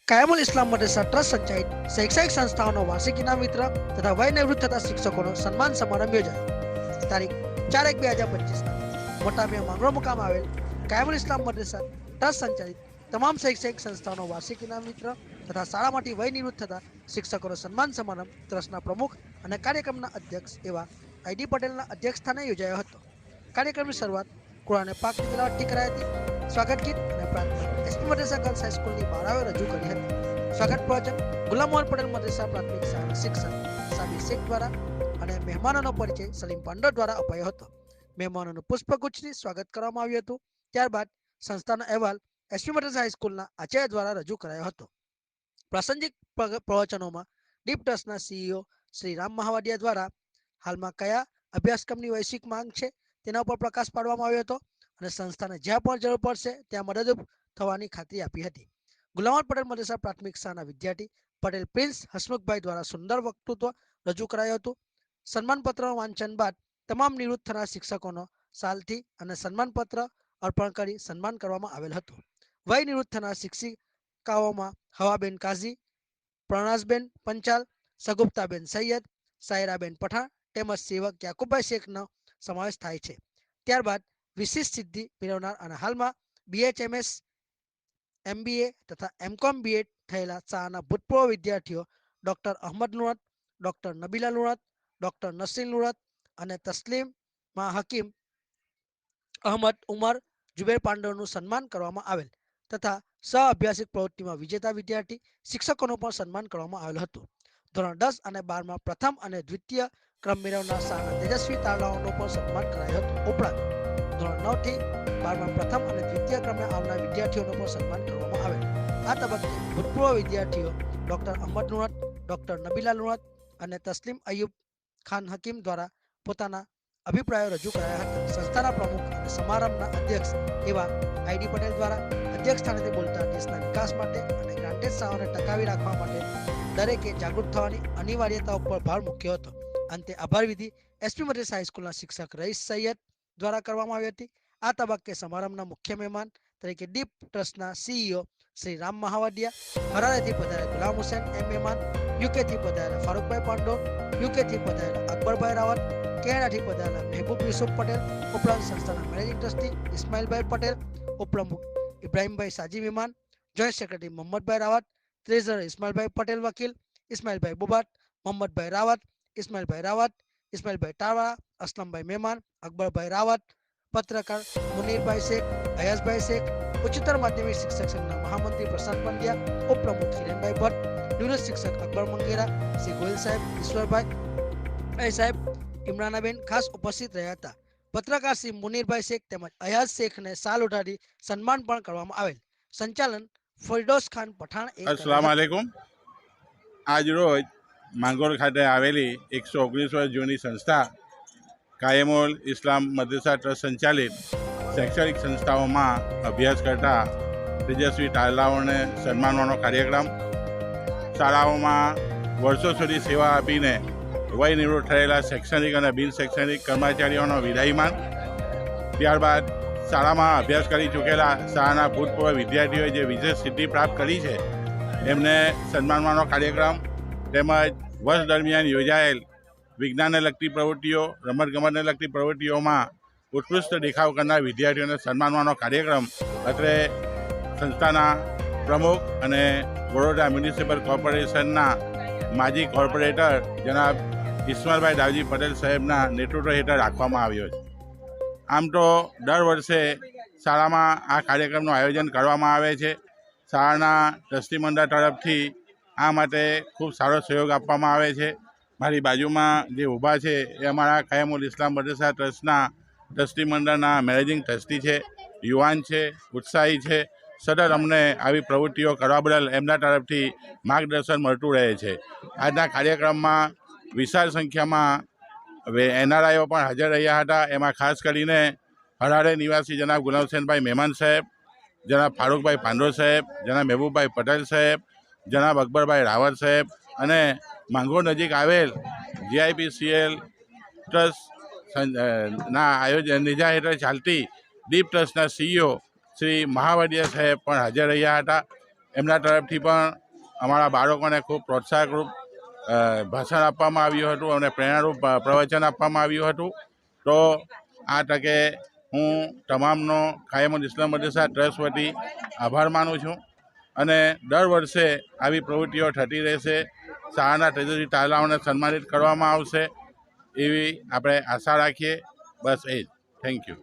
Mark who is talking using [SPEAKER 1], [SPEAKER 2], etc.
[SPEAKER 1] કાયમુલ ઇસ્લામ madrasa trust સંચાલિત શૈક્ષણિક સંસ્થાઓનો વાર્ષિક ઇનામ વિતરણ તથા વય નિવૃત્ત થતા શિક્ષકોનો સન્માન સમારંભ યોજાયો. તારીખ 4/1/2025 મોટા મિયા માંગરોળ મુકામે આવેલ કાયમુલ ઇસ્લામ મદરસા ટ્રસ્ટ સંચાલિત તમામ શૈક્ષણિક સંસ્થાઓનો વાર્ષિક ઇનામ વિતરણ તથા શાળામાંથી વય નિવૃત્ત થતા શિક્ષકોનો સન્માન સમારંભ ટ્રસ્ટના પ્રમુખ અને કાર્યક્રમના અધ્યક્ષ એવા આઈડી પટેલના અધ્યક્ષસ્થાને યોજાયો હતો. કાર્યક્રમની શરૂઆત કુરાને પાકની તિલાવતથી કરાઈ હતી. સ્વાગત ગીત અને પ્રાર્થના એસપી મદરસા ગર્લ્સ હાઈસ્કૂલની બાળાઓએ રજૂ કરી હતી. સ્વાગત પ્રવચન ગુલામ મોહન પટેલ મદરસા પ્રાથમિક શાળાના શિક્ષક સાબિર શેખ દ્વારા અને મહેમાનોનો પરિચય સલીમ પાંડો દ્વારા અપાયો હતો. મહેમાનોનું પુષ્પગુચ્છથી સ્વાગત કરવામાં આવ્યું હતું. ત્યારબાદ સંસ્થાનો અહેવાલ એસપી મદરસા હાઈસ્કૂલના આચાર્ય દ્વારા રજૂ કરાયો હતો. પ્રાસંગિક પ્રવચનોમાં ડીપ ટ્રસ્ટના સીઈઓ શ્રી રામ મહાવાડિયા દ્વારા હાલમાં કયા અભ્યાસક્રમની વૈશ્વિક માંગ છે તેના ઉપર પ્રકાશ પાડવામાં આવ્યો હતો અને સંસ્થાને જ્યાં પણ જરૂર પડશે ત્યાં મદદરૂપ થવાની ખાતરી આપી હતી. ગુલામ પટેલ મદરસા પ્રાથમિક શાળાના વિદ્યાર્થી પટેલ પ્રિન્સ હસમુખભાઈ દ્વારા સુંદર વક્તૃત્વ રજૂ કરાયું હતું. સન્માનપત્રનું વાંચન બાદ તમામ નિવૃત્ત થનાર શિક્ષકોનો શાલથી અને સન્માનપત્ર અર્પણ કરી સન્માન કરવામાં આવેલ હતું. વય નિવૃત્ત થનાર શિક્ષિકાઓમાં હવાબેન કાઝી, પ્રણાસબેન પંચાલ, સગુપ્તાબેન સૈયદ, સાયરાબેન પઠાણ તેમજ સેવક યાકુબભાઈ શેખનો સમાવેશ થાય છે. ત્યારબાદ વિશિષ્ટ સિદ્ધિ મેળવનાર અને હાલમાં BHMS MBA તથા MCOM BEd થયેલા શાળાના ભૂતપૂર્વ વિદ્યાર્થીઓ doctor Ahmad Lunat, doctor Nabila Lunat, doctor Nasir Lunat અને તસ્લીમા હકીમ અહમદ ઉમર જુબેર પાંડવનું સન્માન કરવામાં આવેલ તથા સહ અભ્યાસિક પ્રવૃત્તિમાં વિજેતા વિદ્યાર્થી શિક્ષકોનું પણ સન્માન કરવામાં આવેલ હતું. ધોરણ 10 અને 12માં પ્રથમ અને દ્વિતીય ક્રમ મેળવનાર શાળાના તેજસ્વી તારલાઓનું પણ સન્માન કરાયું હતું. ઉપરાંત ધોરણ 9 થી 12માં પ્રથમ અને દ્વિતીય ક્રમે આવનાર વિદ્યાર્થીઓનું પણ સન્માન કરવામાં આવેલ. આ તબક્કે ભૂતપૂર્વ વિદ્યાર્થીઓ ડોક્ટર અહમદ લુણત, ડોક્ટર નબીલા લુણત અને તસ્લીમ અયુબ ખાન હકીમ દ્વારા પોતાના અભિપ્રાયો રજૂ કરાયા હતા. સંસ્થાના પ્રમુખ અને સમારંભના અધ્યક્ષ એવા આઈડી પટેલ દ્વારા અધ્યક્ષ સ્થાનેથી બોલતા દેશના વિકાસ માટે અને ગ્રાન્ટેડ શાળાઓને ટકાવી રાખવા માટે દરેકે જાગૃત થવાની અનિવાર્યતા ઉપર ભાર મૂક્યો હતો. અંતે આભાર વિધિ એસપી મદરસા હાઈસ્કૂલના શિક્ષક રઈસ સૈયદ દ્વારા કરવામાં આવી હતી. આ તબક્કે સમારંભના મુખ્ય મહેમાન તરીકે ડીપ ટ્રસ્ટના સીઈઓ શ્રી રામ મહાવાડિયા, હરારેથી પધારેલા ગુલામ હુસૈન મહેમાન, યુકેથી પધારેલા ફારૂકભાઈ પાંડો, યુકેથી પધારેલા અકબરભાઈ રાવત, કેનેડાથી પધારેલા મહેબૂબ યુસુફ પટેલ, ઉપરાંત સંસ્થાના મેનેજિંગ ટ્રસ્ટી ઇસ્માઇલભાઈ પટેલ, ઉપપ્રમુખ ઇબ્રાહીમભાઈ સાજી મહેમાન, જોઈન્ટ સેક્રેટરી મોહમ્મદભાઈ રાવત, ટ્રેઝરર ઇસ્માઇલભાઈ પટેલ વકીલ, ઇસ્માઇલભાઈ બુબાટ, મોહમ્મદભાઈ રાવત, ઇસ્માઇલભાઈ રાવત, ઇસ્માઇલભાઈ ટાવરા, અસલમભાઈ મહેમાન, અકબરભાઈ રાવત, પત્રકાર મુનીરભાઈ શેખ, અયાઝભાઈ શેખ, ઉચ્ચતર માધ્યમિક શિક્ષક સંઘના મહામંત્રી પ્રશાંત પંડ્યા, ઉપપ્રમુખ હિરેનભાઈ ભટ્ટ, નિવૃત્ત શિક્ષક અકબર મંગેરા, શ્રી ગોયલ સાહેબ, ઈશ્વરભાઈ સાહેબ, ઇમરાનાબેન ખાસ ઉપસ્થિત રહ્યા હતા. પત્રકાર શ્રી મુનીરભાઈ શેખ તેમજ અયાઝ શેખને શાલ ઉઠાડી સન્માન પણ કરવામાં આવેલ. સંચાલન ફિરડોસ ખાન પઠાણ.
[SPEAKER 2] અસ્સલામુ અલૈકુમ. આજ રોજ માંગરોળ ખાતે આવેલી 119 વર્ષ જૂની સંસ્થા કાયમુલ ઇસ્લામ મદરસા ટ્રસ્ટ સંચાલિત શૈક્ષણિક સંસ્થાઓમાં અભ્યાસ કરતા તેજસ્વી તારલાઓને સન્માનવાનો કાર્યક્રમ, શાળાઓમાં વર્ષો સુધી સેવા આપીને વય નિવૃત્ત થયેલા શૈક્ષણિક અને બિન શૈક્ષણિક કર્મચારીઓનો વિદાયમાન, ત્યારબાદ શાળામાં અભ્યાસ કરી ચૂકેલા શાળાના ભૂતપૂર્વ વિદ્યાર્થીઓએ જે વિશેષ સિદ્ધિ પ્રાપ્ત કરી છે એમને સન્માનવાનો કાર્યક્રમ તેમજ વર્ષ દરમિયાન યોજાયેલ વિજ્ઞાનને લગતી પ્રવૃત્તિઓ, રમતગમતને લગતી પ્રવૃત્તિઓમાં ઉત્કૃષ્ટ દેખાવ કરનાર વિદ્યાર્થીઓને સન્માનવાનો કાર્યક્રમ અત્રે સંસ્થાના પ્રમુખ અને વડોદરા મ્યુનિસિપલ કોર્પોરેશનના માજી કોર્પોરેટર જનાબ ઈસ્માલભાઈ દાવજી પટેલ સાહેબના નેતૃત્વ હેઠળ રાખવામાં આવ્યો છે. આમ તો દર વર્ષે શાળામાં આ કાર્યક્રમનું આયોજન કરવામાં આવે છે. શાળાના ટ્રસ્ટી મંડળ તરફથી આ માટે ખૂબ સારો સહયોગ આપવામાં આવે છે. મારી બાજુમાં જે ઊભા છે એ અમારા કાયમુલ ઇસ્લામ મદરસા ટ્રસ્ટના ટ્રસ્ટી મંડળના મેનેજિંગ ટ્રસ્ટી છે. યુવાન છે, ઉત્સાહી છે. સતત અમને આવી પ્રવૃત્તિઓ કરવા બદલ એમના તરફથી માર્ગદર્શન મળતું રહે છે. આજના કાર્યક્રમમાં વિશાળ સંખ્યામાં NRIઓ પણ હાજર રહ્યા હતા. એમાં ખાસ કરીને હરારે નિવાસી જનાબ ગુલામ હુસૈનભાઈ મહેમાન સાહેબ, જનાબ ફારૂકભાઈ પાંડો સાહેબ, જનાબ મહેબૂબભાઈ પટેલ સાહેબ, જનાબ અકબરભાઈ રાવત સાહેબ અને માંગરોળ નજીક આવેલ GIPCL ટ્રસ્ટ ના આયોજન નેજા હેઠળ ચાલતી ડીપ ટ્રસ્ટના સીઈઓ શ્રી મહાવાડિયા સાહેબ પણ હાજર રહ્યા હતા. એમના તરફથી પણ અમારા બાળકોને ખૂબ પ્રોત્સાહકરૂપ ભાષણ આપવામાં આવ્યું હતું અને પ્રેરણારૂપ પ્રવચન આપવામાં આવ્યું હતું. તો આ તકે હું તમામનો કાયમુલ ઇસ્લામ મદરસા ટ્રસ્ટ વતી આભાર માનું છું અને દર વર્ષે આવી પ્રવૃત્તિઓ થતી રહેશે. શાળાના ટ્રેઝરી તાલાઓને સન્માનિત કરવામાં આવશે એવી આપણે આશા રાખીએ. બસ એ જ. Thank you.